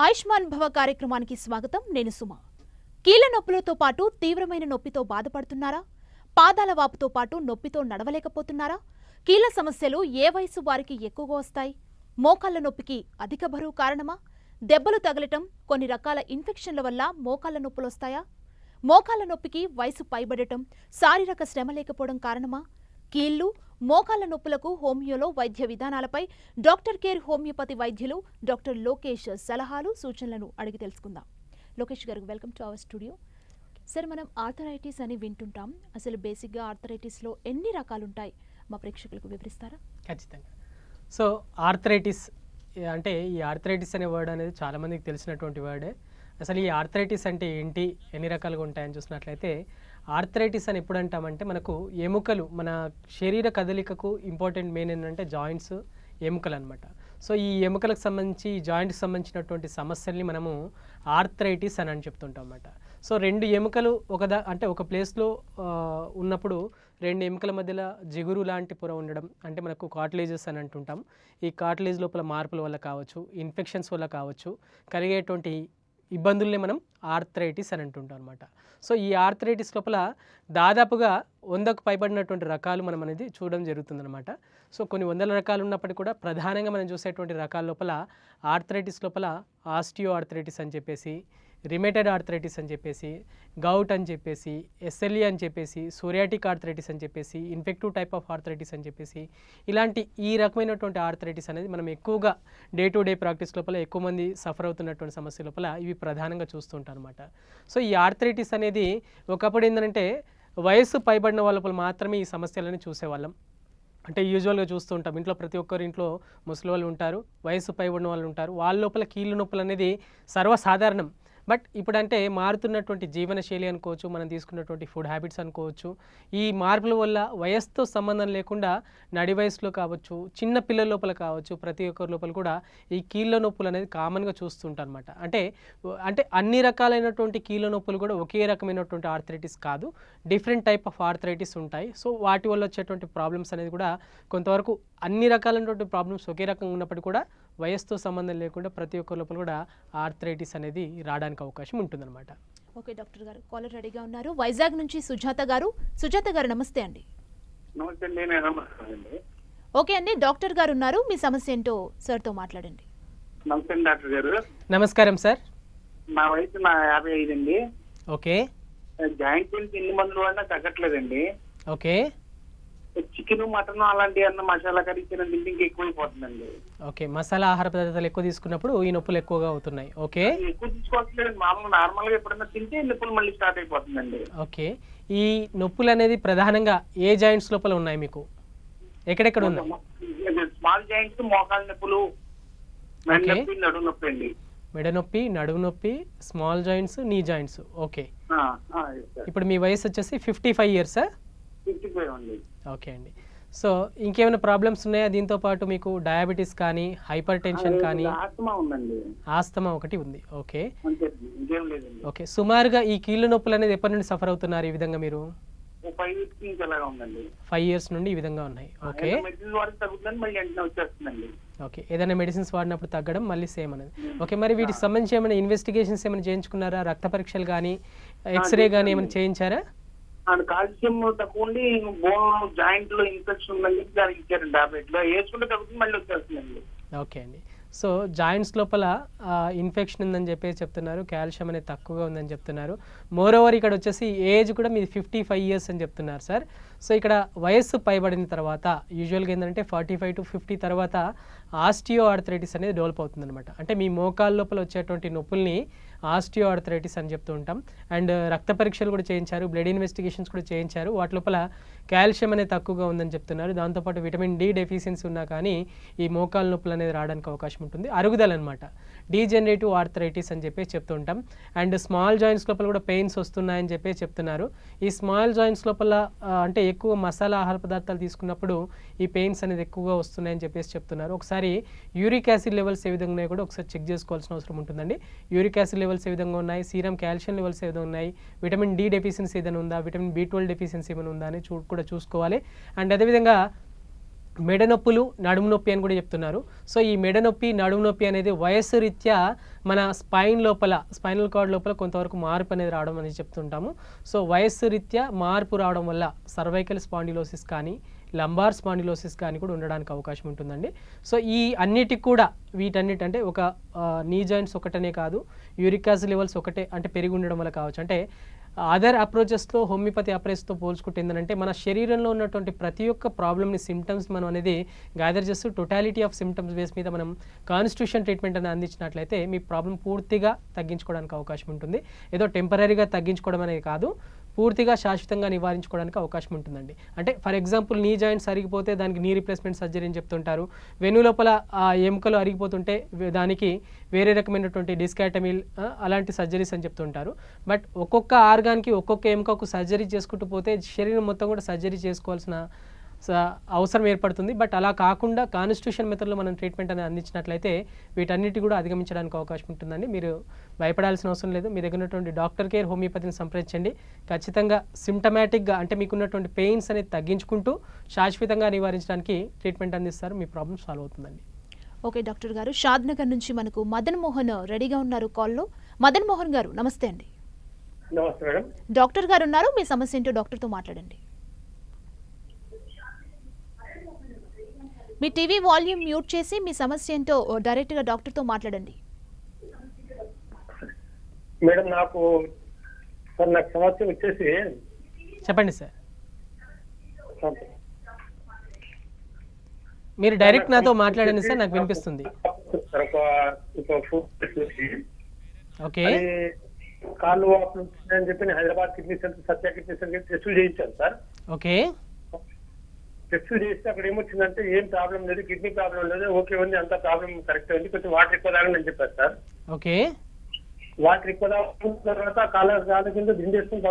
ఆయుష్మాన్ భవ కార్యక్రమానికి స్వాగతం. నేను సుమ. కీళ్ల నొప్పులతో పాటు తీవ్రమైన నొప్పితో బాధపడుతున్నారా? పాదాల వాపుతో పాటు నొప్పితో నడవలేకపోతున్నారా? కీళ్ల సమస్యలు ఏ వయసు వారికి ఎక్కువగా వస్తాయి? మోకాళ్ల నొప్పికి అధిక బరువు కారణమా? దెబ్బలు తగలటం, కొన్ని రకాల ఇన్ఫెక్షన్ల వల్ల మోకాళ్ల నొప్పులు వస్తాయా? మోకాళ్ల నొప్పికి వయసు పైబడటం, శారీరక శ్రమ లేకపోవడం కారణమా? కీళ్లు, మోకాళ్ల నొప్పులకు హోమియోలో వైద్య విధానాలపై డాక్టర్ కేర్ హోమియోపతి వైద్యులు డాక్టర్ లోకేష్ సలహాలు, సూచనలను అడిగి తెలుసుకుందాం. లోకేష్ గారు, welcome to our studio. Sir, మనం ఆర్థరైటిస్ అని వింటుంటాం. అసలు బేసిక్గా ఆర్థరైటిస్లో ఎన్ని రకాలు ఉంటాయి? మా ప్రేక్షకులకు వివరిస్తారా? ఖచ్చితంగా. సో ఆర్థరైటిస్ అంటే ఈ ఆర్థరైటిస్ అనే వర్డ్ అనేది చాలామందికి తెలిసినటువంటి వర్డే. అసలు ఈ ఆర్థరైటిస్ అంటే ఏంటి, ఎన్ని రకాలుగా ఉంటాయని చూసినట్లయితే, ఆర్థరైటిస్ అని ఎప్పుడు అంటామంటే మనకు ఎముకలు, మన శరీర కదలికకు ఇంపార్టెంట్ మెయిన్ ఏంటంటే జాయింట్స్, ఎముకలు అనమాట. సో ఈ ఎముకలకు సంబంధించి, జాయింట్కి సంబంధించినటువంటి సమస్యల్ని మనము ఆర్థరైటిస్ అని చెప్తుంటాం అన్నమాట. సో రెండు ఎముకలు ఒక ప్లేస్లో ఉన్నప్పుడు రెండు ఎముకల మధ్యలో జిగురు లాంటి పొర ఉండడం, అంటే మనకు కార్టిలేజెస్ అని అంటుంటాం. ఈ కార్టిలేజ్ లోపల మార్పుల వల్ల కావచ్చు, ఇన్ఫెక్షన్స్ వల్ల కావచ్చు, కలిగేటువంటి ఇబ్బందుల్ని మనం ఆర్థరైటిస్ అని అంటుంటాం అనమాట. సో ఈ ఆర్థరైటిస్ లోపల దాదాపుగా 100కు పైబడినటువంటి రకాలు మనం అనేది చూడడం జరుగుతుందన్నమాట. సో కొన్ని వందల రకాలు ఉన్నప్పటికీ కూడా ప్రధానంగా మనం చూసేటువంటి రకాల లోపల ఆర్థరైటిస్ లోపల ఆస్టియో ఆర్థరైటిస్ అని చెప్పేసి, రిమేటెడ్ ఆర్థరైటిస్ అని చెప్పేసి, గౌట్ అని చెప్పేసి, ఎస్ఎల్ఈ అని చెప్పేసి, సోరియాటిక్ ఆర్థరైటిస్ అని చెప్పేసి, ఇన్ఫెక్టివ్ టైప్ ఆఫ్ ఆర్థరైటిస్ అని చెప్పేసి, ఇలాంటి ఈ రకమైనటువంటి ఆర్థరైటిస్ అనేది మనం ఎక్కువగా డే టు డే ప్రాక్టీస్ లోపల ఎక్కువ మంది సఫర్ అవుతున్నటువంటి సమస్య లోపల ఇవి ప్రధానంగా చూస్తుంటారు అనమాట. సో ఈ ఆర్థరైటిస్ అనేది ఒకప్పుడు ఏంటంటే వయస్సు పైబడిన వాళ్ళ లోపల మాత్రమే ఈ సమస్యలను చూసేవాళ్ళం. అంటే యూజువల్గా చూస్తూ ఉంటాం, ఇంట్లో ప్రతి ఒక్కరి ఇంట్లో ముసలి వాళ్ళు ఉంటారు, వయస్సు పైబడిన వాళ్ళు ఉంటారు, వాళ్ళ లోపల కీళ్ళ నొప్పులు అనేది సర్వసాధారణం. బట్ ఇప్పుడంటే మారుతున్నటువంటి జీవనశైలి అనుకోవచ్చు, మనం తీసుకున్నటువంటి ఫుడ్ హ్యాబిట్స్ అనుకోవచ్చు, ఈ మార్పుల వల్ల వయస్సుతో సంబంధం లేకుండా నడి వయసులో కావచ్చు, చిన్న పిల్లల లోపల కావచ్చు, ప్రతి ఒక్కరి లోపల కూడా ఈ కీళ్ళ నొప్పులు అనేది కామన్గా చూస్తుంటారు అనమాట. అంటే అన్ని రకాలైనటువంటి కీళ్ళ నొప్పులు కూడా ఒకే రకమైనటువంటి ఆర్థరైటిస్ కాదు, డిఫరెంట్ టైప్ ఆఫ్ ఆర్థరైటిస్ ఉంటాయి. సో వాటి వల్ల వచ్చేటువంటి ప్రాబ్లమ్స్ అనేది కూడా కొంతవరకు అన్ని రకాలైనటువంటి ప్రాబ్లమ్స్ ఒకే రకంగా ఉన్నప్పటికీ కూడా వయస్సుతో సంబంధం లేకుండా ప్రతి ఒక్కరి లోపల కూడా ఆర్థరైటిస్ అనేది రావడానికి అవకాశం ఉంటుందన్నమాట. ఓకే డాక్టర్ గారు, కాలర్ రెడీగా ఉన్నారు. వైజాగ్ నుంచి సుజాత గారు. సుజాత గారు, నమస్తే అండి. ఓకే అండి, డాక్టర్ గారు ఉన్నారు, మీ సమస్య ఏంటో సార్తో మాట్లాడండి. నమస్తే డాక్టర్ గారు. నమస్కారం సార్. నా వయసు 55 అండి. ఓకే. జాయింట్ పెయిన్స్ ఎన్ని మందులు వాడినా తగ్గట్లేదండి. ఓకే. చికెన్, మటన్ అలాంటి అన్న మసాలా కర్రీ తినండి ఇంకా ఎక్కువైపోతుందండి. ఓకే, మసాలా ఆహార పదార్థాలు ఎక్కువ తీసుకున్నప్పుడు ఈ నొప్పులు ఎక్కువగా అవుతున్నాయి. ఓకే. ఎక్కువ తీసుకోవట్లేదు, మామూలు నార్మల్ గా ఎప్పుడైనా తింటే నొప్పులు మళ్ళీ స్టార్ట్ అయిపోతుందండి. ఓకే, ఈ నొప్పులు అనేది ప్రధానంగా ఏ జాయింట్స్ లోపల ఉన్నాయి మీకు? ఎక్కడెక్కడ ఉన్నాయి? స్మాల్ జాయింట్స్, మోకాలు నొప్పులు, మెడ నొప్పి, నడుము నొప్పి అండి. మెడ నొప్పి, నడుము నొప్పి, స్మాల్ జాయింట్స్, నీ జాయింట్స్. ఓకే. ఇప్పుడు మీ వయసు వచ్చేసి 55 ఇయర్స్? 55 అండి. ఓకే అండి. సో ఇంకేమైనా ప్రాబ్లమ్స్ ఉన్నాయా దీంతో పాటు? మీకు డయాబెటీస్ కానీ, హైపర్ టెన్షన్ కానీ? ఆస్తమా ఉందండి. ఆస్తమా ఒకటి ఉంది. ఓకే. ఇంకేం లేదండి. ఓకే, సుమారుగా ఈ కీళ్ళ నొప్పులు అనేది ఎప్పటి నుండి సఫర్ అవుతున్నారు ఈ విధంగా మీరు? 5 years నుంచి అలాగా ఉందండి. 5 years నుండి ఈ విధంగా ఉన్నాయి. ఓకే. మెడిసిన్ వాడితే తగ్గుతుందని మళ్ళీ వెంటనే వచ్చేస్తుందండి. ఓకే, ఏదైనా మెడిసిన్స్ వాడినప్పుడు తగ్గడం, మళ్ళీ సేమ్ అనేది. ఓకే, మరి వీటికి సంబంధించి ఏమైనా ఇన్వెస్టిగేషన్స్ ఏమైనా చేయించుకున్నారా? రక్త పరీక్షలు కానీ, ఎక్స్రే కానీ ఏమైనా చేయించారా? కాల్షియం తక్కువ ఉండి బోన్ జాయింట్ లో ఇన్ఫెక్షన్ ఉందని చెప్పి దానికి ఇచ్చారు టాబ్లెట్ లో, వేసుకుంటే తగ్గుతుంది మళ్ళీ వచ్చేస్తుందండి. ఓకే అండి. సో జాయింట్స్ లోపల ఇన్ఫెక్షన్ ఉందని చెప్పేసి చెప్తున్నారు, కాల్షియం అనేది తక్కువగా ఉందని చెప్తున్నారు. మోరోవర్ ఇక్కడ వచ్చేసి ఏజ్ కూడా మీది 55 years అని చెప్తున్నారు సార్. సో ఇక్కడ వయస్సు పైబడిన తర్వాత యూజువల్గా ఏంటంటే 45 to 50 తర్వాత ఆస్టియో ఆర్థరైటిస్ అనేది డెవలప్ అవుతుందన్నమాట. అంటే మీ మోకాళ్ళ లోపల వచ్చేటువంటి నొప్పుల్ని ఆస్టియో ఆర్థరైటిస్ అని చెప్తూ ఉంటాం. అండ్ రక్త పరీక్షలు కూడా చేయించారు, బ్లడ్ ఇన్వెస్టిగేషన్స్ కూడా చేయించారు, వాటి లోపల కాల్షియం అనేది తక్కువగా ఉందని చెప్తున్నారు. దాంతోపాటు విటమిన్ డి డెఫిషియన్సీ ఉన్నా కానీ ఈ మోకాళ్ళ నొప్పులు అనేది రావడానికి అవకాశం ఉంటుంది. అరుగుదల అనమాట, డీజనరేటివ్ ఆర్థరైటిస్ అని చెప్పేసి చెప్తూ ఉంటాం. అండ్ స్మాల్ జాయింట్స్ లోపల కూడా పెయిన్స్ వస్తున్నాయని చెప్పేసి చెప్తున్నారు. ఈ స్మాల్ జాయింట్స్ లోపల అంటే ఎక్కువ మసాలా ఆహార పదార్థాలు తీసుకున్నప్పుడు ఈ పెయిన్స్ అనేది ఎక్కువగా వస్తున్నాయని చెప్పేసి చెప్తున్నారు. ఒకసారి యూరిక్ యాసిడ్ లెవెల్స్ ఏ విధంగా ఉన్నాయో కూడా ఒకసారి చెక్ చేసుకోవాల్సిన అవసరం ఉంటుందండి. యూరిక్ యాసిడ్ లెవెల్స్ ఏ విధంగా ఉన్నాయి, సీరం కాల్షియం లెవెల్స్ ఏ విధంగా ఉన్నాయి, విటమిన్ డి డెఫిషియన్సీ ఏదైనా ఉందా, విటమిన్ B12 డెఫిషియన్సీ ఏమైనా ఉందా అని కూడా చూసుకోవాలి. అండ్ అదేవిధంగా మెడ నొప్పులు, నడుము నొప్పి అని కూడా చెప్తున్నారు. సో ఈ మెడ నొప్పి, నడుము నొప్పి అనేది వయస్సు రీత్యా మన స్పైనల్ కార్డ్ లోపల కొంతవరకు మార్పు అనేది రావడం అనేది చెప్తుంటాము. సో వయస్సు రీత్యా మార్పు రావడం వల్ల సర్వైకల్ స్పాండిలోసిస్ కానీ, లంబార్ స్పాండిలోసిస్ కానీ కూడా ఉండడానికి అవకాశం ఉంటుందండి. సో ఈ అన్నిటికి కూడా వీటన్నిటి ఒక నీ జాయింట్స్ ఒకటనే కాదు, యూరిక్ యాసిడ్ లెవెల్స్ ఒకటే అంటే పెరిగి ఉండడం వల్ల కావచ్చు. అంటే అదర్ అప్రోచెస్తో హోమియోపతి అప్రోచ్తో పోల్చుకుంటే ఏంటంటే మన శరీరంలో ఉన్నటువంటి ప్రతి ఒక్క ప్రాబ్లమ్ని, సిమ్టమ్స్ మనం అనేది గ్యాదర్ చేస్తూ టోటాలిటీ ఆఫ్ సిమ్టమ్స్ బేస్ మీద మనం కాన్స్టిట్యూషన్ ట్రీట్మెంట్ అనేది అందించినట్లయితే మీ ప్రాబ్లం పూర్తిగా తగ్గించుకోవడానికి అవకాశం ఉంటుంది. ఏదో టెంపరీగా తగ్గించుకోవడం అనేది కాదు, పూర్తిగా శాశ్వతంగా నివారించుకోవడానికి అవకాశం ఉంటుందండి. అంటే ఫర్ ఎగ్జాంపుల్ నీ జాయింట్ అరిగిపోతే దానికి నీ రీప్లేస్మెంట్ సర్జరీ అని చెప్తుంటారు. వెన్ను లోపల ఎముకలు అరిగిపోతుంటే దానికి వేరే రకమైనటువంటి డిస్కాటమిల్ అలాంటి సర్జరీస్ అని చెప్తుంటారు. బట్ ఒక్కొక్క ఆర్గాన్కి ఒక్కొక్క ఎముకకు సర్జరీ చేసుకుంటూ పోతే శరీరం మొత్తం కూడా సర్జరీ చేసుకోవాల్సిన అవసరం ఏర్పడుతుంది. బట్ అలా కాకుండా కాన్స్టిట్యూషన్ మెథడ్లో మనం ట్రీట్మెంట్ అనేది అందించినట్లయితే వీటన్నిటి కూడా అధిగమించడానికి అవకాశం ఉంటుందండి. మీరు భయపడాల్సిన అవసరం లేదు. మీ దగ్గర ఉన్నటువంటి డాక్టర్ కేర్ హోమియోపతిని సంప్రదించండి. ఖచ్చితంగా సిమ్టమాటిక్గా అంటే మీకున్నటువంటి పెయిన్స్ అనేది తగ్గించుకుంటూ శాశ్వతంగా నివారించడానికి ట్రీట్మెంట్ అందిస్తారు. మీ ప్రాబ్లం సాల్వ్ అవుతుందండి. ఓకే డాక్టర్ గారు, షాద్ నగర్ నుంచి మనకు మదన్ మోహన్ రెడీగా ఉన్నారు కాల్లో. మదన్ మోహన్ గారు నమస్తే అండి. నమస్తే మేడం. డాక్టర్ గారు ఉన్నారు, మీ సమస్య ఏంటో డాక్టర్తో మాట్లాడండి. మీ టీవీ వాల్యూమ్ మ్యూట్ చేసి మీ సమస్య ఏంటో డైరెక్ట్గా డాక్టర్తో మాట్లాడండి. మేడం నాకు సమస్య వచ్చేసి చెప్పండి సార్. మీరు డైరెక్ట్ నాతో మాట్లాడండి సార్, నాకు వినిపిస్తుంది. ఓకే, కాళ్ళు వాపులు అని చెప్పి హైదరాబాద్ కిడ్నీ సెంటర్, సత్య కిడ్నీ సెంటర్ టెస్టులు చేయించాను సార్. ఓకే, టెస్ట్ చేస్తే అక్కడ ఏమొచ్చిందంటే ఏం ప్రాబ్లం లేదు, కిడ్నీ ప్రాబ్లం లేదు, ఓకే ఉంది, అంత ప్రాబ్లం కరెక్ట్ ఉంది, కొంచెం వాటర్ ఎక్కువ తాగని అని చెప్పారు సార్. ఓకే, వాటర్ ఎక్కువ తాగుతున్న తర్వాత కాళ్ళ కింద దిండేసుకుని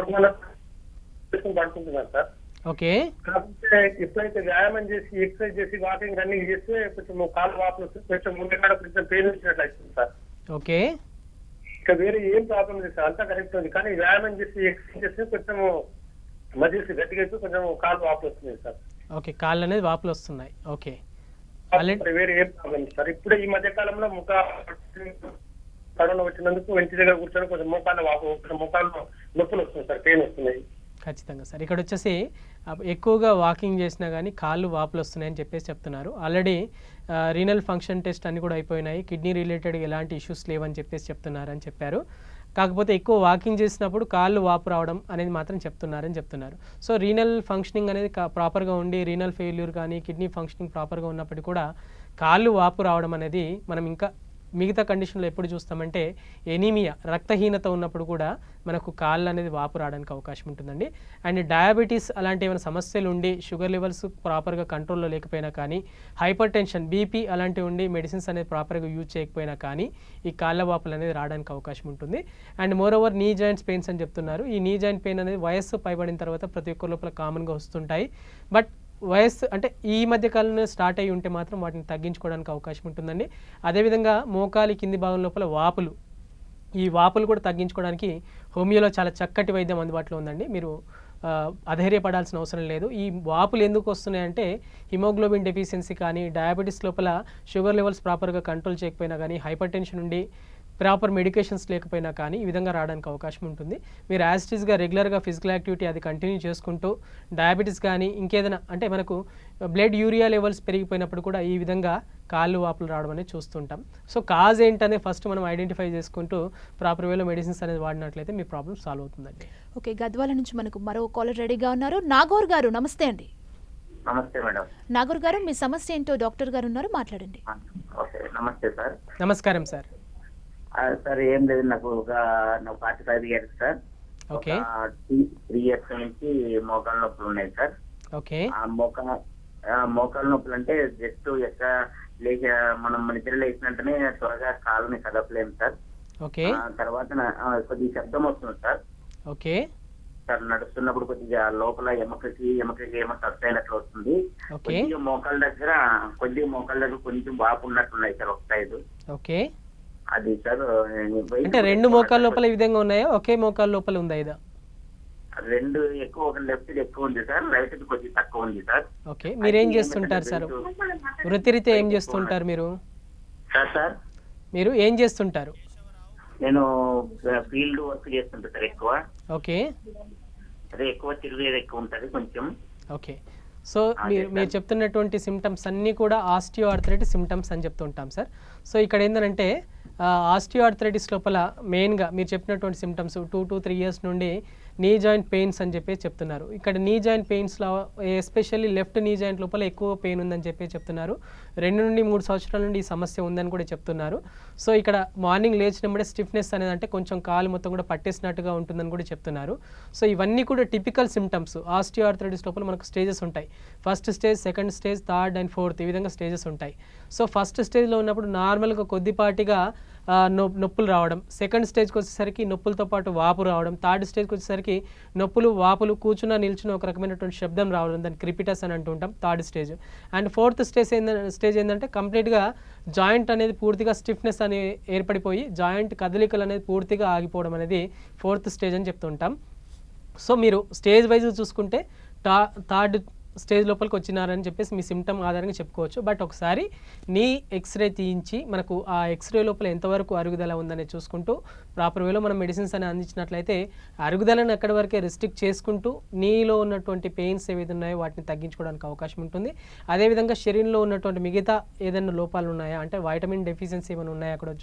పడుకుంటున్నారు సార్. ఓకే, కాకపోతే ఎప్పుడైతే వ్యాయామం చేసి, ఎక్సర్సైజ్ చేసి, వాకింగ్ రన్నింగ్ చేస్తే కొంచెం కాళ్ళు వాపులు కొంచెం ముందు కాడ కొంచెం పెయిన్ వచ్చినట్లు అవుతుంది సార్. ఓకే, ఇక వేరే ఏం ప్రాబ్లం లేదు సార్, అంతా కరెక్ట్ ఉంది. కానీ వ్యాయామం చేసి, ఎక్సర్సైజ్ చేస్తే కొంచెం మజిల్స్ గట్టిగా వేసి కొంచెం కాళ్ళు వాపులు వస్తున్నాయి సార్. ఓకే, కాళ్ళు అనేది వాపులు వస్తున్నాయి. ఓకే, వేరే ఏం ప్రాబ్లం సార్. ఇప్పుడే ఈ మధ్య కాలంలో కరోనా వచ్చినందుకు ఇంటి దగ్గర కూర్చొని కొంచెం మోకాళ్ళలో నొప్పులు వస్తున్నాయి సార్, పెయిన్ వస్తున్నాయి. ఖచ్చితంగా సార్. ఇక్కడ వచ్చేసి ఎక్కువగా వాకింగ్ చేసినా కానీ కాళ్ళు వాపులు వస్తున్నాయని చెప్పేసి చెప్తున్నారు. ఆల్రెడీ రీనల్ ఫంక్షన్ టెస్ట్ అన్ని కూడా అయిపోయినాయి, కిడ్నీ రిలేటెడ్ ఎలాంటి ఇష్యూస్ లేవని చెప్పేసి చెప్తున్నారని చెప్పారు. కాకపోతే ఎక్కువ వాకింగ్ చేసినప్పుడు కాళ్ళు వాపు రావడం అనేది మాత్రం చెప్తున్నారు. సో రీనల్ ఫంక్షనింగ్ అనేది ప్రాపర్గా ఉండి, రీనల్ ఫెయిల్యూర్ కానీ కిడ్నీ ఫంక్షనింగ్ ప్రాపర్గా ఉన్నప్పటికీ కూడా కాళ్ళు వాపు రావడం అనేది మనం ఇంకా మిగతా కండిషన్లో ఎప్పుడు చూస్తామంటే ఎనీమియా, రక్తహీనత ఉన్నప్పుడు కూడా మనకు కాళ్ళు అనేది వాపు రావడానికి అవకాశం ఉంటుందండి. అండ్ డయాబెటీస్ అలాంటి ఏమైనా సమస్యలు ఉండి, షుగర్ లెవెల్స్ ప్రాపర్గా కంట్రోల్లో లేకపోయినా కానీ, హైపర్ టెన్షన్, బీపీ అలాంటివి ఉండి మెడిసిన్స్ అనేది ప్రాపర్గా యూజ్ చేయకపోయినా కానీ ఈ కాళ్ళ వాపులు అనేది రావడానికి అవకాశం ఉంటుంది. అండ్ మోర్ ఓవర్ నీ జాయింట్స్ పెయిన్స్ అని చెప్తున్నారు. ఈ నీ జాయింట్ పెయిన్ అనేది వయస్సు పైబడిన తర్వాత ప్రతి ఒక్కరి లోపల కామన్గా వస్తుంటాయి. బట్ వయస్సు అంటే ఈ మధ్య కాలంలో స్టార్ట్ అయ్యి ఉంటే మాత్రం వాటిని తగ్గించుకోవడానికి అవకాశం ఉంటుందండి. అదేవిధంగా మోకాలి కింది భాగం లోపల వాపులు, ఈ వాపులు కూడా తగ్గించుకోవడానికి హోమియోలో చాలా చక్కటి వైద్యం అందుబాటులో ఉందండి. మీరు అధైర్యపడాల్సిన అవసరం లేదు. ఈ వాపులు ఎందుకు వస్తున్నాయంటే హిమోగ్లోబిన్ డెఫిషియన్సీ కానీ, డయాబెటీస్ లోపల షుగర్ లెవెల్స్ ప్రాపర్గా కంట్రోల్ చేయకపోయినా కానీ, హైపర్ టెన్షన్ ఉండి ప్రాపర్ మెడికేషన్స్ లేకపోయినా కానీ ఈ విధంగా రావడానికి అవకాశం ఉంటుంది. మీరు యాజిటీస్గా రెగ్యులర్గా ఫిజికల్ యాక్టివిటీ అది కంటిన్యూ చేసుకుంటూ, డయాబెటీస్ కానీ ఇంకేదైనా అంటే మనకు బ్లడ్ యూరియా లెవెల్స్ పెరిగిపోయినప్పుడు కూడా ఈ విధంగా కాళ్ళు వాపులు రావడం అనేది చూస్తుంటాం. సో కాజ్ ఏంటనే ఫస్ట్ మనం ఐడెంటిఫై చేసుకుంటూ ప్రాపర్ వేలో మెడిసిన్స్ అనేది వాడినట్లయితే మీ ప్రాబ్లమ్ సాల్వ్ అవుతుందండి. ఓకే, గద్వాల నుంచి మనకు మరో కాలర్ రెడీగా ఉన్నారు. నాగోర్ గారు నమస్తే అండి. నమస్తే మేడం. నాగోర్ గారు, మీ సమస్య ఏంటో డాక్టర్ గారు ఉన్నారు, మాట్లాడండి. ఓకే, నమస్తే సార్. నమస్కారం సార్. సార్ ఏం లేదు, నాకు 45 ఇయర్స్ సార్. ఓకే, 3 ఇయర్స్ నుంచి మోకాళ్ళ నొప్పులు ఉన్నాయి సార్. ఓకే, ఆ మోకాళ్ళ నొప్పులు అంటే జస్ట్ ఎక్కడ మనం నిద్ర లేచినట్టునే త్వరగా కాళ్ళని కదపలేము సార్. ఓకే, తర్వాత కొద్దిగా శబ్దం వస్తుంది సార్. ఓకే సార్ నడుస్తున్నప్పుడు కొద్దిగా లోపల ఎమకకి ఏమో టచ్ అయినట్లు వస్తుంది. కొద్దిగా మోకాళ్ళ దగ్గర కొంచెం వాపు ఉన్నట్టున్నాయి సార్ ఒక సైడ్. ఓకే, అది సార్ అంటే రెండు మోకాళ్ళ లోపల ఈ విధంగా ఉన్నాయా, ఒకే మోకాళ్ళ లోపల ఉందా? ఇదా రెండు ఎక్కువ, ఒక లెఫ్ట్ ఎక్కువ ఉంది సార్, రైట్ కొద్దిగా తక్కువ ఉంది సార్. ఓకే, మీరేం చేస్తుంటారు సార్? వృత్తిరీత్యా ఏం చేస్తుంటారు మీరు? సార్ మీరు ఏం చేస్తుంటారు? నేను ఫీల్డ్ వర్క్ చేస్తుంటా సార్ ఎక్కువ. ఓకే, అదే ఎక్కువ తిరిగేది ఎక్కువ ఉంటుంది కొంచెం. ఓకే. సో మీరు చెప్తున్నటువంటి సిమ్టమ్స్ అన్నీ కూడా ఆస్టియో ఆర్థరైటిస్ సిమ్టమ్స్ అని చెప్తుంటాం సార్. సో ఇక్కడ ఏంటంటే ఆస్టియో ఆర్థరైటిస్ లోపల మెయిన్గా మీరు చెప్పినటువంటి సిమ్టమ్స్ 2 to 3 years నుండి నీ జాయింట్ పెయిన్స్ అని చెప్పి చెప్తున్నారు. ఇక్కడ నీ జాయింట్ పెయిన్స్లో ఎస్పెషల్లీ లెఫ్ట్ నీ జాయింట్ లోపల ఎక్కువ పెయిన్ ఉందని చెప్పి చెప్తున్నారు. 2 నుండి 3 సంవత్సరాల నుండి ఈ సమస్య ఉందని కూడా చెప్తున్నారు. సో ఇక్కడ మార్నింగ్ లేచినప్పుడే స్టిఫ్నెస్ అనేది అంటే కొంచెం కాలు మొత్తం కూడా పట్టేసినట్టుగా ఉంటుందని కూడా చెప్తున్నారు. సో ఇవన్నీ కూడా టిపికల్ సిమ్టమ్స్. ఆస్టియో ఆర్థరైటిస్ లోపల మనకు స్టేజెస్ ఉంటాయి. First stage, second stage, third and fourth, ఈ విధంగా స్టేజెస్ ఉంటాయి. సో ఫస్ట్ స్టేజ్లో ఉన్నప్పుడు నార్మల్గా కొద్దిపాటిగా నొప్పులు రావడం, సెకండ్ స్టేజ్కి వచ్చేసరికి నొప్పులతో పాటు వాపు రావడం, థర్డ్ స్టేజ్కి వచ్చేసరికి నొప్పులు, వాపులు, కూర్చున్న నిల్చున్న ఒక రకమైనటువంటి శబ్దం రావడం, దాన్ని క్రిపిటస్ అని అంటుంటాం third stage. And fourth stage ఏంటంటే కంప్లీట్గా జాయింట్ అనేది పూర్తిగా స్టిఫ్నెస్ అని ఏర్పడిపోయి జాయింట్ కదలికలు అనేది పూర్తిగా ఆగిపోవడం అనేది ఫోర్త్ స్టేజ్ అని చెప్తుంటాం. సో మీరు స్టేజ్ వైజ్ చూసుకుంటే థర్డ్ స్టేజ్ లోపలికి వచ్చినారని చెప్పేసి మీ సిమ్టమ్ ఆధారంగా చెప్పుకోవచ్చు. బట్ ఒకసారి నీ ఎక్స్రే తీయించి మనకు ఆ ఎక్స్రే లోపల ఎంతవరకు అరుగుదల ఉందనేది చూసుకుంటూ ప్రాపర్ వేలో మనం మెడిసిన్స్ అని అందించినట్లయితే అరుగుదలను ఎక్కడి వరకే రెస్ట్రిక్ట్ చేసుకుంటూ నీలో ఉన్నటువంటి పెయిన్స్ ఏవైతే ఉన్నాయో వాటిని తగ్గించుకోవడానికి అవకాశం ఉంటుంది. అదేవిధంగా శరీరంలో ఉన్నటువంటి మిగతా ఏదైనా లోపాలు ఉన్నాయా అంటే వైటమిన్ డెఫిషియన్సీ ఏమైనా ఉన్నాయా కూడా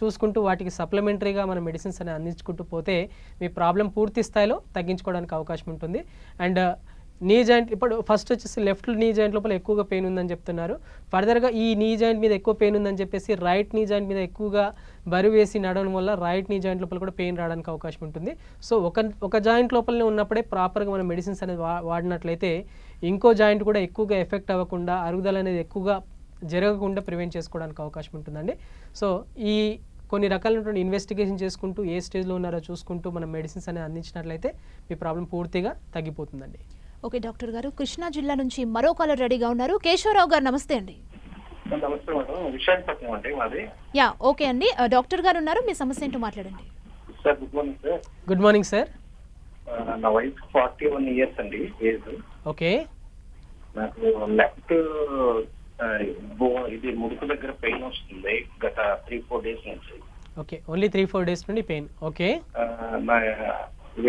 చూసుకుంటూ వాటికి సప్లిమెంటరీగా మనం మెడిసిన్స్ అని అందించుకుంటూ పోతే మీ ప్రాబ్లం పూర్తి స్థాయిలో తగ్గించుకోవడానికి అవకాశం ఉంటుంది. అండ్ నీ జాయింట్ ఇప్పుడు ఫస్ట్ వచ్చేసి లెఫ్ట్ నీ జాయింట్ లోపల ఎక్కువగా పెయిన్ ఉందని చెప్తున్నారు. ఫర్దర్గా ఈ నీ జాయింట్ మీద ఎక్కువ పెయిన్ ఉందని చెప్పేసి రైట్ నీ జాయింట్ మీద ఎక్కువగా బరువు వేసి నడవడం వల్ల రైట్ నీ జాయింట్ లోపల కూడా పెయిన్ రావడానికి అవకాశం ఉంటుంది. సో ఒక జాయింట్ లోపలనే ఉన్నప్పుడే ప్రాపర్గా మనం మెడిసిన్స్ అనేది వాడినట్లయితే ఇంకో జాయింట్ కూడా ఎక్కువగా ఎఫెక్ట్ అవ్వకుండా అరుగుదల అనేది ఎక్కువగా జరగకుండా ప్రివెంట్ చేసుకోవడానికి అవకాశం ఉంటుందండి. సో ఈ కొన్ని రకాలైనటువంటి ఇన్వెస్టిగేషన్ చేసుకుంటూ ఏ స్టేజ్లో ఉన్నారో చూసుకుంటూ మనం మెడిసిన్స్ అనేది అందించినట్లయితే మీ ప్రాబ్లం పూర్తిగా తగ్గిపోతుందండి. ఓకే డాక్టర్ గారు, కృష్ణా జిల్లా నుంచి మరో కాలర్ రెడీగా ఉన్నారు. కేశవరావు గారు నమస్తే అండి. నమస్తే మేడం, విశాఖపట్నం అండి మాది. యా ఓకే అండి, డాక్టర్ గారు ఉన్నారు, మీ సమస్య ఏంటో మాట్లాడండి. Sir good morning sir. Good morning sir. నా వయసు 41 years అండి ఏజ్. ఓకే, నాకు లెఫ్ట్ ఇది ముడుకు దగ్గర పెయిన్ వస్తుంది గత 3-4 days నుంచి. ఓకే, ఓన్లీ 3-4 days నుండి పెయిన్. ఓకే, నా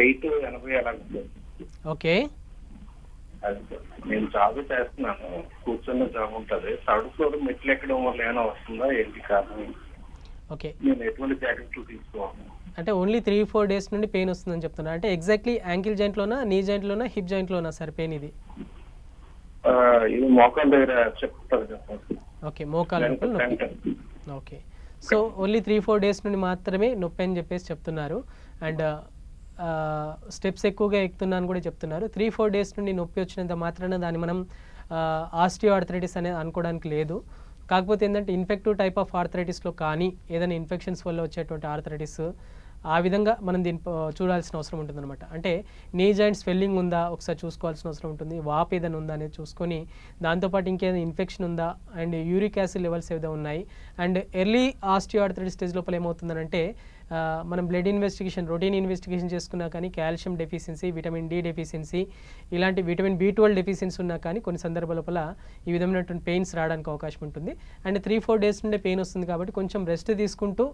వెయిట్ 80 అలా ఉంది. ఓకే, నేను జాబ్ చేస్తున్నాను, కూర్చున్న జాబ్ ఉంటుంది. థర్డ్ ఫ్లోర్ మెట్లు ఎక్కడం వల్ల ఏమైనా వస్తుందా, ఏంటి కారణం? ఓకే, నేను ఎటువంటి జాగ్రత్తలు తీసుకోవాలి? అంటే ఓన్లీ 3-4 days నుండి పెయిన్ వస్తుందని చెప్తున్నా. అంటే ఎగ్జాక్ట్లీ యాంకిల్ జాయింట్లోనా, నీ జాయింట్లోనా, హిప్ జాయింట్లోనా సార్ పెయిన్ ఇది? ఇది మోకాళ్ళ దగ్గర చెప్తారు కదా. ఓకే, మోకాళ్ళ నొప్పి. ఓకే, సో ఓన్లీ 3-4 days నుండి మాత్రమే నొప్పి అని చెప్పేసి చెప్తున్నారు. అండ్ స్టెప్స్ ఎక్కువగా ఎక్కుతున్నాను కూడా చెప్తున్నారు. 3-4 days నుండి నొప్పి వచ్చినంత మాత్రాన దాన్ని మనం ఆస్టియో ఆర్థరైటిస్ అనేది అనుకోవడానికి లేదు. కాకపోతే ఏంటంటే ఇన్ఫెక్టివ్ టైప్ ఆఫ్ ఆర్థరైటిస్లో కానీ ఏదైనా ఇన్ఫెక్షన్స్ వల్ల వచ్చేటువంటి ఆర్థరైటిస్ ఆ విధంగా మనం దీన్ని చూడాల్సిన అవసరం ఉంటుందన్నమాట. అంటే నీ జాయింట్ స్వెల్లింగ్ ఉందా ఒకసారి చూసుకోవాల్సిన అవసరం ఉంటుంది. వాపు ఏదైనా ఉందా అనేది చూసుకొని దాంతోపాటు ఇంకేదైనా ఇన్ఫెక్షన్ ఉందా అండ్ యూరిక్ యాసిడ్ లెవెల్స్ ఏదైనా ఉన్నాయి. And early osteoarthritis stage లోపల ఏమవుతుందంటే మనం బ్లడ్ ఇన్వెస్టిగేషన్, రొటీన్ ఇన్వెస్టిగేషన్ చేసుకున్నా కానీ calcium deficiency, vitamin D deficiency, ఇలాంటి విటమిన్ B12 డెఫిషియన్సీ ఉన్నా కానీ కొన్ని సందర్భాల లోపల ఈ విధమైనటువంటి పెయిన్స్ రావడానికి అవకాశం ఉంటుంది. అండ్ 3-4 days నుండే పెయిన్ వస్తుంది కాబట్టి కొంచెం రెస్ట్ తీసుకుంటూ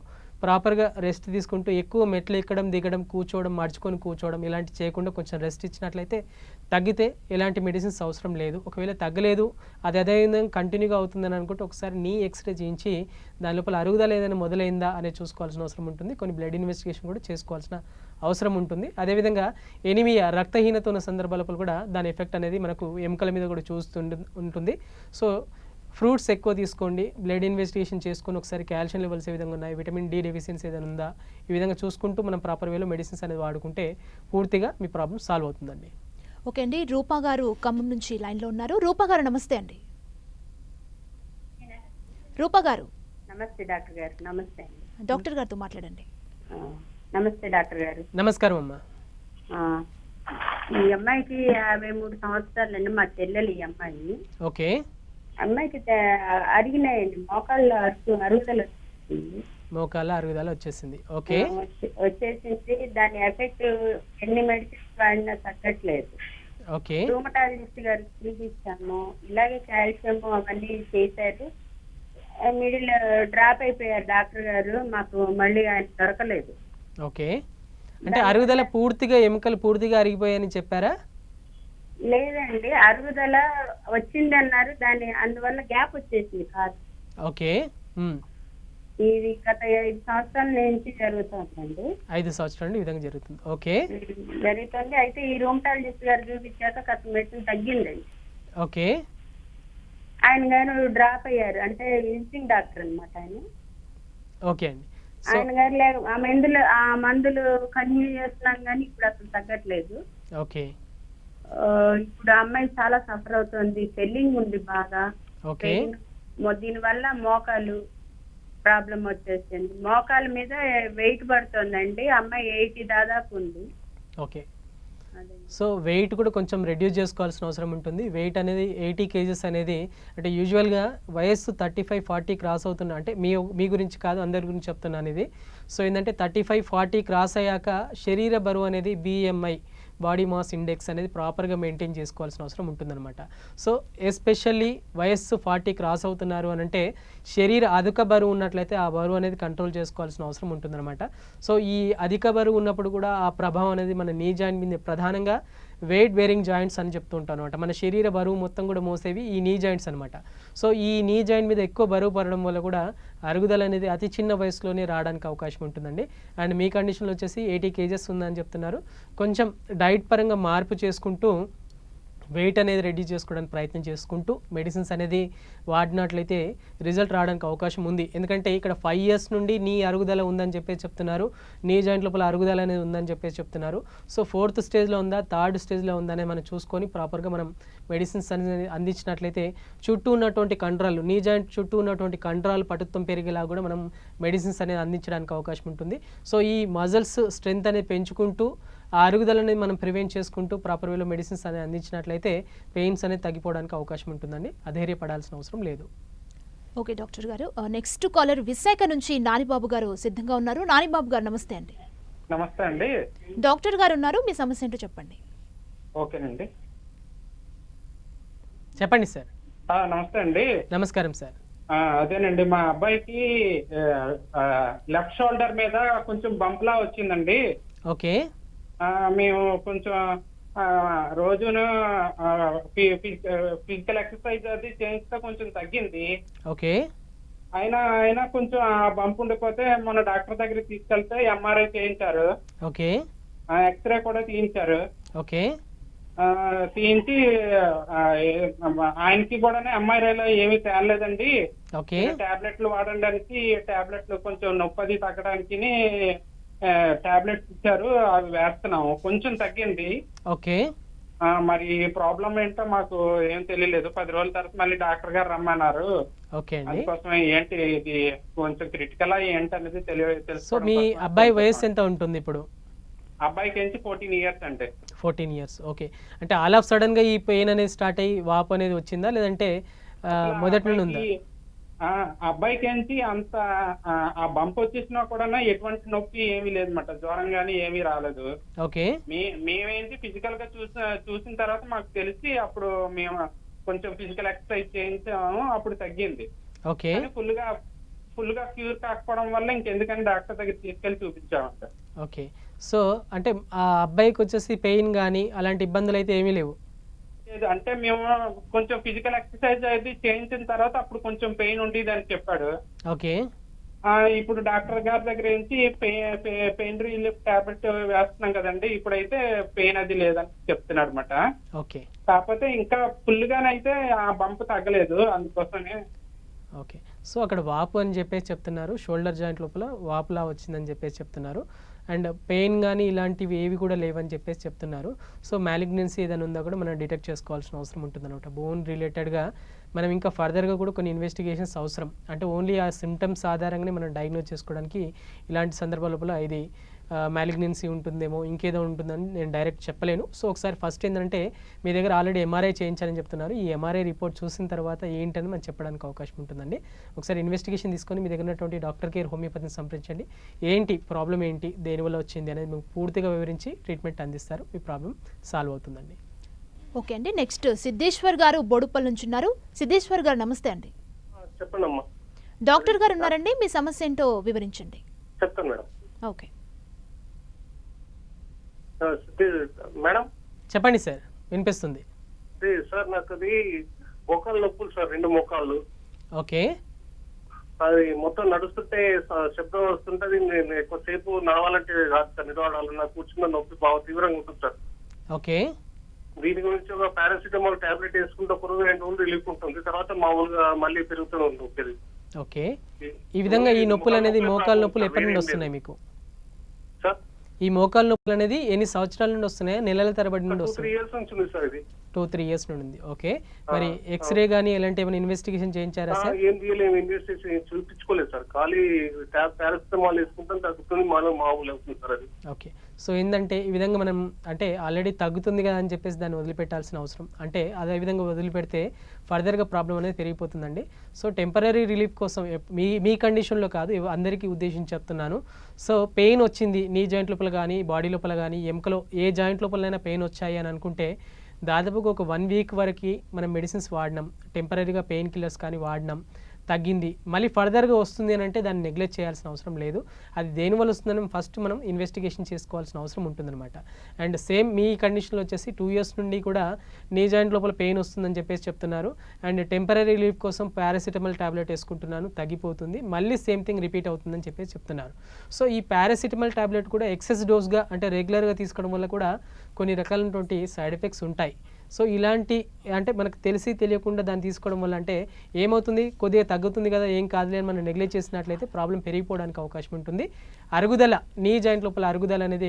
ప్రాపర్గా రెస్ట్ తీసుకుంటూ ఎక్కువ మెట్లు ఎక్కడం, దిగడం, కూర్చోవడం, మడుచుకొని కూర్చోవడం ఇలాంటి చేయకుండా కొంచెం రెస్ట్ ఇచ్చినట్లయితే తగ్గితే ఎలాంటి మెడిసిన్స్ అవసరం లేదు. ఒకవేళ తగ్గలేదు అది అదే విధంగా కంటిన్యూగా అవుతుందని అనుకుంటే ఒకసారి నీ ఎక్స్రే చేయించి దాని లోపల అరుగుదల ఏదైనా మొదలైందా అనేది చూసుకోవాల్సిన అవసరం ఉంటుంది. కొన్ని బ్లడ్ ఇన్వెస్టిగేషన్ కూడా చేసుకోవాల్సిన అవసరం ఉంటుంది. అదేవిధంగా ఎనిమియా, రక్తహీనత ఉన్న సందర్భాల కూడా దాని ఎఫెక్ట్ అనేది మనకు ఎముకల మీద కూడా ఉంటుంది. సో ఫ్రూట్స్ ఎక్కువ తీసుకోండి, బ్లడ్ ఇన్వెస్టిగేషన్ చేసుకొని ఒకసారి కాల్షియం లెవెల్స్ ఏ విధంగా ఉన్నాయి, విటమిన్ డి డెఫిషియన్సీ ఏదైనా ఉందా, ఈ విధంగా చూసుకుంటూ మనం ప్రాపర్ వేలో మెడిసిన్స్ అనేది వాడుకుంటే పూర్తిగా మీ ప్రాబ్లం సాల్వ్ అవుతుందండి. ఓకే అండి, రూపా గారు ఖమ్మం నుంచి లైన్లో ఉన్నారు. రూపా గారు నమస్తే అండి. రూపా గారు నమస్తే డాక్టర్ గారు. నమస్తే అండి. డాక్టర్ గారితో మాట్లాడండి. నమస్తే డాక్టర్ గారు. నమస్కారం అమ్మా. ఈ అమ్మాయికి 53 సంవత్సరాలండి, మా చెల్లెలు ఈ అమ్మాయి. ఓకే, అమ్మాయికి అరిగినాయండి, మోకాళ్ళు అరుగుదల వచ్చేసింది. మోకాళ్ళ అరుగుదల వచ్చేసింది. ఓకే. వచ్చేసింది. దాని ఎఫెక్ట్ ఎన్ని మెడిసిన్స్ వాడినా తగ్గట్లేదు. ఓకే. రూమటాలజిస్ట్ గారికి చూపించాము, ఇలాగే కాల్షియం అవన్నీ చేశారు. మిడిల్ డ్రాప్ అయిపోయారు డాక్టర్ గారు, మాకు మళ్ళీ ఆయన దొరకలేదు. ఓకే. అంటే అరుగుదల పూర్తిగా ఎముకలు పూర్తిగా అరిగిపోయాయని చెప్పారా? లేదండి, అరుగుదల వచ్చింది అన్నారు, అందువల్ల గ్యాప్ వచ్చేసింది కాదు. ఓకే. ఇది గత 5 సంవత్సరాల నుంచి జరుగుతుందండి. 5 సంవత్సరాల నుండి ఈ విధంగా జరుగుతుంది. ఓకే. జరుగుతుంది. అయితే ఈ రూమటాలజిస్ట్ గారు చూపించాక కాస్త మెడిసిన్ తగ్గిందండి. ఓకే. ఆయన గారు డ్రాప్ అయ్యారు, అంటే విజిటింగ్ డాక్టర్ అన్నమాట ఆయన. ఓకే అండి. ఆయన గారు ఆ మందులు కంటిన్యూ చేస్తున్నాం కానీ ఇప్పుడు అసలు తగ్గట్లేదు. ఓకే. ఇప్పుడు ఆ అమ్మాయి చాలా సఫర్ అవుతుంది, స్వెల్లింగ్ ఉంది బాగా. ఓకే. దీని వల్ల మోకాలు ప్రాబ్లం వచ్చేసింది, మోకాల మీద వెయిట్ పడుతుందండి. అమ్మాయి 80 దాదాపు ఉంది. ఓకే. సో వెయిట్ కూడా కొంచెం రెడ్యూస్ చేసుకోవాల్సిన అవసరం ఉంటుంది. వెయిట్ అనేది 80 kgs అనేది అంటే యూజువల్గా వయస్సు 35-40 క్రాస్ అవుతున్నా, అంటే మీ గురించి కాదు అందరి గురించి చెప్తున్నాను ఇది. సో ఏంటంటే 35-40 క్రాస్ అయ్యాక శరీర బరువు అనేది BMI బాడీ మాస్ ఇండెక్స్ అనేది ప్రాపర్గా మెయింటైన్ చేసుకోవాల్సిన అవసరం ఉంటుందన్నమాట. సో ఎస్పెషల్లీ వయస్సు 40 క్రాస్ అవుతున్నారు అని అంటే శరీర అధిక బరువు ఉన్నట్లయితే ఆ బరువు అనేది కంట్రోల్ చేసుకోవాల్సిన అవసరం ఉంటుందన్నమాట. సో ఈ అధిక బరువు ఉన్నప్పుడు కూడా ఆ ప్రభావం అనేది మన నీ జాయింట్ మీద, ప్రధానంగా వెయిట్ బేరింగ్ జాయింట్స్ అని చెప్తూ ఉంటాను అనమాట. మన శరీర బరువు మొత్తం కూడా మోసేవి ఈ నీ జాయింట్స్ అనమాట. సో ఈ నీ జాయింట్ మీద ఎక్కువ బరువు పడడం వల్ల కూడా అరుగుదల అనేది అతి చిన్న వయసులోనే రావడానికి అవకాశం ఉంటుందండి. అండ్ మీ కండిషన్లో వచ్చేసి 80 kgs ఉందని చెప్తున్నారు. కొంచెం డైట్ పరంగా మార్పు చేసుకుంటూ వెయిట్ అనేది రెడ్యూస్ చేసుకోవడానికి ప్రయత్నం చేసుకుంటూ మెడిసిన్స్ అనేది వాడినట్లయితే రిజల్ట్ రావడానికి అవకాశం ఉంది. ఎందుకంటే ఇక్కడ 5 years నుండి నీ అరుగుదల ఉందని చెప్పేసి చెప్తున్నారు, నీ జాయింట్ లోపల అరుగుదల అనేది ఉందని చెప్పేసి చెప్తున్నారు. సో 4th స్టేజ్లో ఉందా, 3rd స్టేజ్లో ఉందా అనేది మనం చూసుకొని ప్రాపర్గా మనం మెడిసిన్స్ అనేది అందించినట్లయితే చుట్టూ ఉన్నటువంటి కండరాలు, నీ జాయింట్ చుట్టూ ఉన్నటువంటి కండరాలు పటుత్వం పెరిగేలా కూడా మనం మెడిసిన్స్ అనేది అందించడానికి అవకాశం ఉంటుంది. సో ఈ మజిల్స్ స్ట్రెంత్ అనేది పెంచుకుంటూ ఆ అరుగుదల అనేది మనం ప్రివెంట్ చేసుకుంటూ ప్రాపర్ వేలో మెడిసిన్స్ అనేది అందించినట్లయితే పెయిన్స్ అనేది తగ్గిపోవడానికి అవకాశం ఉంటుందండి. అధైర్యపడాల్సిన అవసరం లేదు. ఓకే డాక్టర్ గారు, నెక్స్ట్ కాలర్ విశాఖ నుంచి నానిబాబు గారు సిద్ధంగా ఉన్నారు. నానిబాబు గారు నమస్తే అండి. నమస్తే అండి. డాక్టర్ గారు ఉన్నారు, మీ సమస్య ఏంటో చెప్పండి. ఓకేనండి, చెప్పండి సార్. నమస్తే అండి. నమస్కారం సార్. అదేనండి, మా అబ్బాయికి లెఫ్ట్ షోల్డర్ మీద కొంచెం బంప్లా వచ్చిందండి. ఓకే. మేము కొంచెం రోజును ఫిజికల్ ఎక్సర్సైజ్ అది చేయిస్తే కొంచెం తగ్గింది. ఓకే. అయినా కొంచెం ఆ బంప్ ఉండిపోతే మన డాక్టర్ దగ్గరికి తీసుకెళ్తే MRI చేయించారు. ఓకే. ఎక్స్రే కూడా తీయించారు. ఓకే. తీయించి ఆయనకి కూడా MRIలో ఏమీ తేలలేదండి. ఓకే. టాబ్లెట్లు వాడడానికి, టాబ్లెట్లు కొంచెం నొప్పి తగ్గడానికి టాబ్లెట్స్ ఇచ్చారు, అవి వేస్తున్నాం, కొంచెం తగ్గింది. ఓకే. మరి ప్రాబ్లం ఏంటో మాకు ఏం తెలియలేదు. 10 రోజుల తర్వాత మళ్ళీ డాక్టర్ గారు రమ్మన్నారు. ఓకే అండి. అందుకోసం ఏంటి ఇది కొంచెం క్రిటికల్ ఏంటి అనేది సో మీ అబ్బాయి వయసు ఎంత ఉంటుంది ఇప్పుడు? అబ్బాయికి నుంచి 14 years అంటే. 14 years. ఓకే. అంటే ఆల్ ఆఫ్ సడన్ గా ఈ పెయిన్ అనేది స్టార్ట్ అయ్యి వాపు అనేది వచ్చిందా, లేదంటే మొదటి నుండి ఉందా? అబ్బాయికి ఏంటి అంత ఆ బంప్ వచ్చేసినా కూడా ఎటువంటి నొప్పి ఏమీ లేదన్నమాట, జ్వరం గానీ ఏమీ రాలేదు. ఓకే. మేమేంటి ఫిజికల్ గా చూసిన తర్వాత మాకు తెలిసి అప్పుడు మేము కొంచెం ఫిజికల్ ఎక్సర్సైజ్ చేయించాము, అప్పుడు తగ్గింది. ఓకే. ఫుల్ గా క్యూర్ కాకపోవడం వల్ల ఇంకెందుకని డాక్టర్ దగ్గర తీసుకెళ్లి చూపించామంట. ఓకే. సో అంటే ఆ అబ్బాయికి వచ్చేసి పెయిన్ కానీ అలాంటి ఇబ్బందులు అయితే ఏమీ లేవు? అంటే మేము కొంచెం ఫిజికల్ ఎక్సర్సైజ్ అది చేయించిన తర్వాత అప్పుడు కొంచెం పెయిన్ ఉండేది అని చెప్పాడు. ఓకే. ఇప్పుడు డాక్టర్ గారి దగ్గర నుంచి పెయిన్ రిలీఫ్ టాబ్లెట్ వేస్తున్నాం కదండి, ఇప్పుడైతే పెయిన్ అది లేదని చెప్తున్నాడు అనమాట. ఓకే. కాకపోతే ఇంకా ఫుల్ గానైతే ఆ బంప్ తగ్గలేదు, అందుకోసమే. ఓకే. సో అక్కడ వాపు అని చెప్పేసి చెప్తున్నారు, షోల్డర్ జాయింట్ లోపల వాపులా వచ్చిందని చెప్పేసి చెప్తున్నారు. అండ్ పెయిన్ కానీ ఇలాంటివి ఏవి కూడా లేవని చెప్పేసి చెప్తున్నారు. సో మ్యాలిగ్నెన్సీ ఏదైనా ఉందా కూడా మనం డిటెక్ట్ చేసుకోవాల్సిన అవసరం ఉంటుందన్నమాట. బోన్ రిలేటెడ్గా మనం ఇంకా ఫర్దర్గా కూడా కొన్ని ఇన్వెస్టిగేషన్స్ అవసరం. అంటే ఓన్లీ ఆ సిమ్టమ్స్ ఆధారంగానే మనం డయాగ్నోస్ చేసుకోవడానికి ఇలాంటి సందర్భాల లోపల ఇది మ్యాలిగ్నెన్సీ ఉంటుందేమో, ఇంకేదో ఉంటుందని నేను డైరెక్ట్ చెప్పలేను. సో ఒకసారి ఫస్ట్ ఏంటంటే మీ దగ్గర ఆల్రెడీ ఎంఆర్ఐ చేయించాలని చెప్తున్నారు. ఈ ఎంఆర్ఐ రిపోర్ట్ చూసిన తర్వాత ఏంటని మనం చెప్పడానికి అవకాశం ఉంటుందండి. ఒకసారి ఇన్వెస్టిగేషన్ తీసుకొని మీ దగ్గర ఉన్నటువంటి డాక్టర్ కేర్ హోమియోపతిని సంప్రదించండి. ఏంటి ప్రాబ్లం ఏంటి, దేనివల్ల వచ్చింది అనేది మీకు పూర్తిగా వివరించి ట్రీట్మెంట్ అందిస్తారు. మీ ప్రాబ్లం సాల్వ్ అవుతుందండి. ఓకే అండి. నెక్స్ట్ సిద్ధేశ్వర్ గారు బోడుపల్ నుంచి ఉన్నారు. సిద్ధేశ్వర్ గారు నమస్తే అండి. చెప్పండి అమ్మా. డాక్టర్ గారు ఉన్నారండి, మీ సమస్య ఏంటో వివరించండి. చెప్తాను మేడం. ఓకే మేడం చెప్పండి సార్, వినిపిస్తుంది. సార్ నాకు అది మోకాళ్ళ నొప్పులు సార్, 2 మోకాళ్ళు. ఓకే, అది మొత్తం నడుస్తుంటే శబ్దం వస్తుంటది. నేను ఎక్కువసేపు నడవాలంటే రాదు సార్, నిలబడాలన్నా కూర్చున్న నొప్పి బాగా తీవ్రంగా ఉంటుంది సార్. ఓకే, దీని గురించి ఒక పారాసిటమాల్ టాబ్లెట్ వేసుకుంటే ఒక రోజు 2 రోజులు రిలీఫ్ ఉంటుంది, తర్వాత మామూలుగా మళ్ళీ పెరుగుతూనే ఉంటుంది. ఓకే. ఈ విధంగా ఈ నొప్పులు అనేది మోకాళ్ళ నొప్పులు ఎప్పటి నుండి వస్తున్నాయి మీకు? సార్ ఈ మోకాళ్ళ నొప్పులు అనేది ఎన్ని సంవత్సరాల నుండి వస్తున్నాయా, నెలల తరబడి నుండి 2-3 వస్తున్నాయి? ఇయర్స్ నుంచి ఉంది సార్ ఇది. 2-3 ఇయర్స్ నుండి ఉంది. ఓకే, మరి ఎక్స్రే కానీ ఎలాంటి ఏమైనా ఇన్వెస్టిగేషన్ చేయించారా సార్? ఏం తీయలేము, ఇన్వెస్టిగేషన్ చూపించుకోలేదు సార్. ఖాళీ పారాసిటమాల్ వేసుకుంటాం, తగ్గుతుంది, మామూలు అవుతుంది సార్ అది. ఓకే, సో ఏంటంటే ఈ విధంగా మనం అంటే ఆల్రెడీ తగ్గుతుంది కదా అని చెప్పేసి దాన్ని వదిలిపెట్టాల్సిన అవసరం, అంటే అదే విధంగా వదిలిపెడితే ఫర్దర్గా ప్రాబ్లం అనేది పెరిగిపోతుందండి. సో టెంపరీ రిలీఫ్ కోసం మీ కండిషన్లో కాదు, అందరికీ ఉద్దేశించి చెప్తున్నాను. సో పెయిన్ వచ్చింది నీ జాయింట్ లోపల కానీ, బాడీ లోపల కానీ, ఎముకలో ఏ జాయింట్ లోపలైనా పెయిన్ వచ్చాయి అని అనుకుంటే దాదాపుగా ఒక 1 వీక్ వరకు మనం మెడిసిన్స్ వాడినాం, టెంపరీగా పెయిన్ కిల్లర్స్ కానీ వాడినాం, తగ్గింది, మళ్ళీ ఫర్దర్గా వస్తుంది అని అంటే దాన్ని నెగ్లెక్ట్ చేయాల్సిన అవసరం లేదు. అది దేనివల్ల వస్తుందని ఫస్ట్ మనం ఇన్వెస్టిగేషన్ చేసుకోవాల్సిన అవసరం ఉంటుందన్నమాట. అండ్ సేమ్ మీ కండిషన్లో వచ్చేసి 2 ఇయర్స్ నుండి కూడా నీ జాయింట్ లోపల పెయిన్ వస్తుందని చెప్పేసి చెప్తున్నారు. అండ్ టెంపరీ రిలీఫ్ కోసం పారాసిటమాల్ టాబ్లెట్ వేసుకుంటున్నాను, తగ్గిపోతుంది, మళ్ళీ సేమ్ థింగ్ రిపీట్ అవుతుందని చెప్పేసి చెప్తున్నారు. సో ఈ పారాసిటమాల్ టాబ్లెట్ కూడా ఎక్సెస్ డోస్గా అంటే రెగ్యులర్గా తీసుకోవడం వల్ల కూడా కొన్ని రకాలైనటువంటి సైడ్ ఎఫెక్ట్స్ ఉంటాయి. సో ఇలాంటి అంటే మనకు తెలిసి తెలియకుండా దాన్ని తీసుకోవడం వల్ల అంటే ఏమవుతుంది, కొద్దిగా తగ్గుతుంది కదా, ఏం కాదులే అని మనం నెగ్లెక్ట్ చేసినట్లయితే ప్రాబ్లం పెరిగిపోవడానికి అవకాశం ఉంటుంది. అరుగుదల, నీ జాయింట్ లోపల అరుగుదల అనేది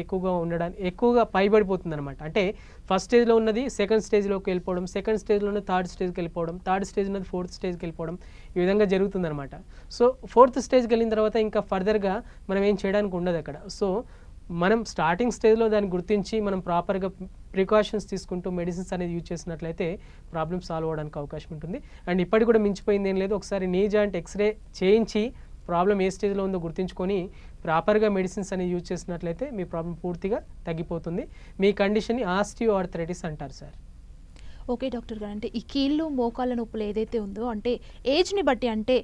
ఎక్కువగా పైబడిపోతుంది అనమాట. అంటే ఫస్ట్ స్టేజ్లో ఉన్నది సెకండ్ స్టేజ్లోకి వెళ్ళిపోవడం, సెకండ్ స్టేజ్లో ఉన్నది థర్డ్ స్టేజ్కి వెళ్ళిపోవడం, థర్డ్ స్టేజ్ ఉన్నది ఫోర్త్ స్టేజ్కి వెళ్ళిపోవడం, ఈ విధంగా జరుగుతుందన్నమాట. సో ఫోర్త్ స్టేజ్కి వెళ్ళిన తర్వాత ఇంకా ఫర్దర్గా మనం ఏం చేయడానికి ఉండదు అక్కడ. సో మనం స్టార్టింగ్ స్టేజ్లో దాన్ని గుర్తించి మనం ప్రాపర్గా ప్రికాషన్స్ తీసుకుంటూ మెడిసిన్స్ అనేది యూజ్ చేసినట్లయితే ప్రాబ్లమ్ సాల్వ్ అవ్వడానికి అవకాశం ఉంటుంది. అండ్ ఇప్పటికి కూడా మించిపోయింది ఏం లేదు, ఒకసారి నీ జాయింట్ ఎక్స్రే చేయించి ప్రాబ్లం ఏ స్టేజ్లో ఉందో గుర్తించుకొని ప్రాపర్గా మెడిసిన్స్ అనేది యూజ్ చేసినట్లయితే మీ ప్రాబ్లం పూర్తిగా తగ్గిపోతుంది. మీ కండిషన్ని ఆస్టియోఆర్థరైటిస్ అంటారు సార్. ఓకే డాక్టర్ గారు, అంటే ఈ కీళ్ళు మోకాళ్ళ నొప్పులు ఏదైతే ఉందో అంటే ఏజ్ని బట్టి అంటే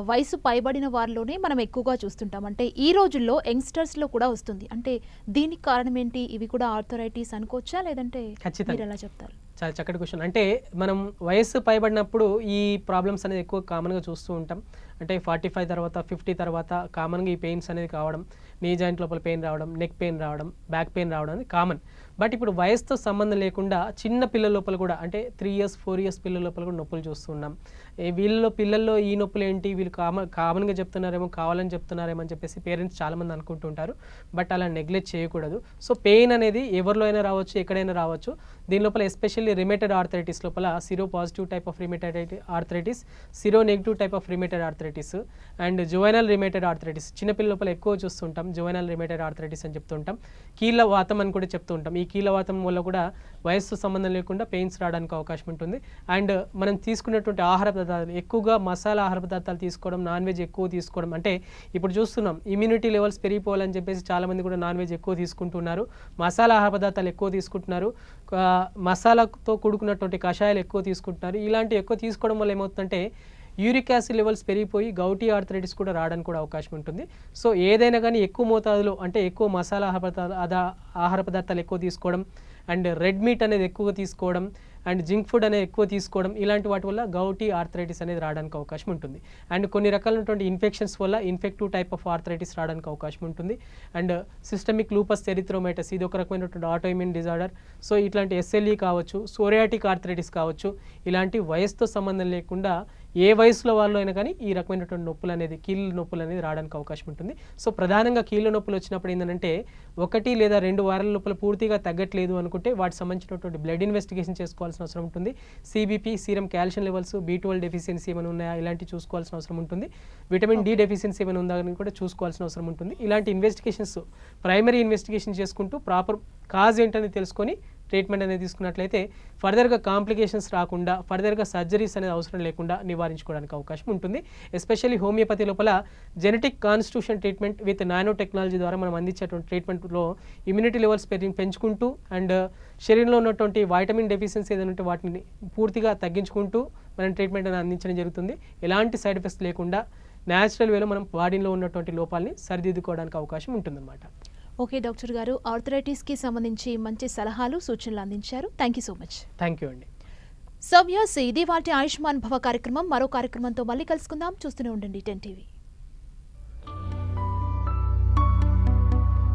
వయసు పైబడిన వారిలోనే మనం ఎక్కువగా చూస్తుంటాం, అంటే ఈ రోజుల్లో యంగ్స్టర్స్లో కూడా వస్తుంది, అంటే దీనికి కారణం ఏంటి? ఇవి కూడా ఆర్థరైటిస్ అనుకోవచ్చా, లేదంటే మీరు ఎలా చెప్తారు? చాలా చక్కటి క్వశ్చన్. అంటే మనం వయసు పైబడినప్పుడు ఈ ప్రాబ్లమ్స్ అనేది ఎక్కువ కామన్గా చూస్తూ ఉంటాం. అంటే 45 తర్వాత 50 తర్వాత కామన్గా ఈ పెయిన్స్ అనేది కావడం, నీ జాయింట్ లోపల పెయిన్ రావడం, నెక్ పెయిన్ రావడం, బ్యాక్ పెయిన్ రావడం అనేది కామన్. బట్ ఇప్పుడు వయసుతో సంబంధం లేకుండా చిన్న పిల్లల లోపల కూడా అంటే 3 ఇయర్స్ 4 ఇయర్స్ పిల్లల లోపల కూడా నొప్పులు చూస్తున్నాం. పిల్లల్లో ఈ నొప్పులు ఏంటి, వీళ్ళు కామన్గా చెప్తున్నారేమో, కావాలని చెప్తున్నారేమో అని చెప్పేసి పేరెంట్స్ చాలామంది అనుకుంటుంటారు. బట్ అలా నెగ్లెక్ట్ చేయకూడదు. సో పెయిన్ అనేది ఎవరిలో అయినా రావచ్చు, ఎక్కడైనా రావచ్చు. దీని లోపల ఎస్పెషల్లీ రిమేటెడ్ ఆర్థరైటిస్ లోపల Syro positive type of rheumatoid arthritis, Syro negative type of rheumatoid arthritis and juvenile rheumatoid arthritis, చిన్నపిల్లల లోపల ఎక్కువ చూస్తుంటాం. జువైనల్ రిమేటెడ్ ఆర్థరైటిస్ అని చెప్తుంటాం. కీళ్ళ వాతం అని కూడా చెప్తూ ఉంటాం. ఈ కీళ్ళ వాతం వల్ల కూడా వయస్సు సంబంధం లేకుండా పెయిన్స్ రావడానికి అవకాశం ఉంటుంది. అండ్ మనం తీసుకున్నటువంటి ఆహార పదార్థాలు ఎక్కువగా మసాలా ఆహార పదార్థాలు తీసుకోవడం, నాన్ వెజ్ ఎక్కువ తీసుకోవడం, అంటే ఇప్పుడు చూస్తున్నాం ఇమ్యూనిటీ లెవెల్స్ పెరిగిపోవాలని చెప్పేసి చాలామంది కూడా నాన్ వెజ్ ఎక్కువ తీసుకుంటున్నారు, మసాలా ఆహార పదార్థాలు ఎక్కువ తీసుకుంటున్నారు, మసాలాతో కూడుకున్నటువంటి కషాయాలు ఎక్కువ తీసుకుంటున్నారు. ఇలాంటి ఎక్కువ తీసుకోవడం వల్ల ఏమవుతుందంటే యూరిక్ యాసిడ్ లెవెల్స్ పెరిగిపోయి గౌటీ ఆర్థరైటిస్ కూడా రావడానికి కూడా అవకాశం ఉంటుంది. సో ఏదైనా కానీ ఎక్కువ మోతాదులో అంటే ఎక్కువ మసాలా ఆహార పదార్థాలు ఎక్కువ తీసుకోవడం, అండ్ రెడ్ మీట్ అనేది ఎక్కువగా తీసుకోవడం, అండ్ జింక్ ఫుడ్ అనేది ఎక్కువ తీసుకోవడం, ఇలాంటి వాటి వల్ల గౌటీ ఆర్థరైటిస్ అనేది రావడానికి అవకాశం ఉంటుంది. అండ్ కొన్ని రకాలైనటువంటి ఇన్ఫెక్షన్స్ వల్ల ఇన్ఫెక్టివ్ టైప్ ఆఫ్ ఆర్థరైటిస్ రావడానికి అవకాశం ఉంటుంది. అండ్ సిస్టమిక్ లూపస్ ఎరిథ్రోమైటిస్, ఇది ఒక రకమైనటువంటి ఆటోఇమ్యూన్ డిజార్డర్. సో ఇట్లాంటి SLE కావచ్చు, సోరియాటిక్ ఆర్థరైటిస్ కావచ్చు, ఇలాంటి వయసుతో సంబంధం లేకుండా ఏ వయసులో వాళ్ళు అయినా కానీ ఈ రకమైనటువంటి నొప్పులు అనేది కీళ్ళ నొప్పులు అనేది రావడానికి అవకాశం ఉంటుంది. సో ప్రధానంగా కీళ్ళ నొప్పులు వచ్చినప్పుడు ఏంటంటే 1 లేదా 2 వారాల లోపల పూర్తిగా తగ్గట్లేదు అనుకుంటే వాటికి సంబంధించినటువంటి బ్లడ్ ఇన్వెస్టిగేషన్ చేసుకోవాల్సిన అవసరం ఉంటుంది. CBP, serum calcium levels, B12 deficiency ఏమైనా ఉన్నాయా ఇలాంటివి చూసుకోవాల్సిన అవసరం ఉంటుంది. విటమిన్ డి డెఫిషియన్సీ ఏమైనా ఉందా అని కూడా చూసుకోవాల్సిన అవసరం ఉంటుంది. ఇలాంటి ఇన్వెస్టిగేషన్స్ ప్రైమరీ ఇన్వెస్టిగేషన్ చేసుకుంటూ ప్రాపర్ కాజ్ ఏంటనేది తెలుసుకొని ట్రీట్మెంట్ అనేది తీసుకున్నట్లయితే ఫర్దర్గా కాంప్లికేషన్స్ రాకుండా ఫర్దర్గా సర్జరీస్ అనేది అవసరం లేకుండా నివారించుకోవడానికి అవకాశం ఉంటుంది. ఎస్పెషల్లీ హోమియోపతి లోపల genetic constitution treatment with nano technology ద్వారా మనం అందించేటువంటి ట్రీట్మెంట్లో ఇమ్యూనిటీ లెవెల్స్ పెంచుకుంటూ అండ్ శరీరంలో ఉన్నటువంటి వైటమిన్ డెఫిషియన్సీ ఏదైనా ఉంటే వాటిని పూర్తిగా తగ్గించుకుంటూ మనం ట్రీట్మెంట్ అనేది అందించడం జరుగుతుంది. ఎలాంటి సైడ్ ఎఫెక్ట్స్ లేకుండా న్యాచురల్ వేలో మనం బాడీలో ఉన్నటువంటి లోపాలని సరిదిద్దుకోవడానికి అవకాశం ఉంటుందన్నమాట. ఓకే డాక్టర్ గారు, ఆర్థరైటిస్కి సంబంధించి మంచి సలహాలు సూచనలు అందించారు. Thank you so much. Thank you అండి. సవ్యాస్, ఇది వాటి ఆయుష్మాన్ భవ కార్యక్రమం. మరో కార్యక్రమంతో మళ్ళీ కలుసుకుందాం. చూస్తూనే ఉండండి 10 TV.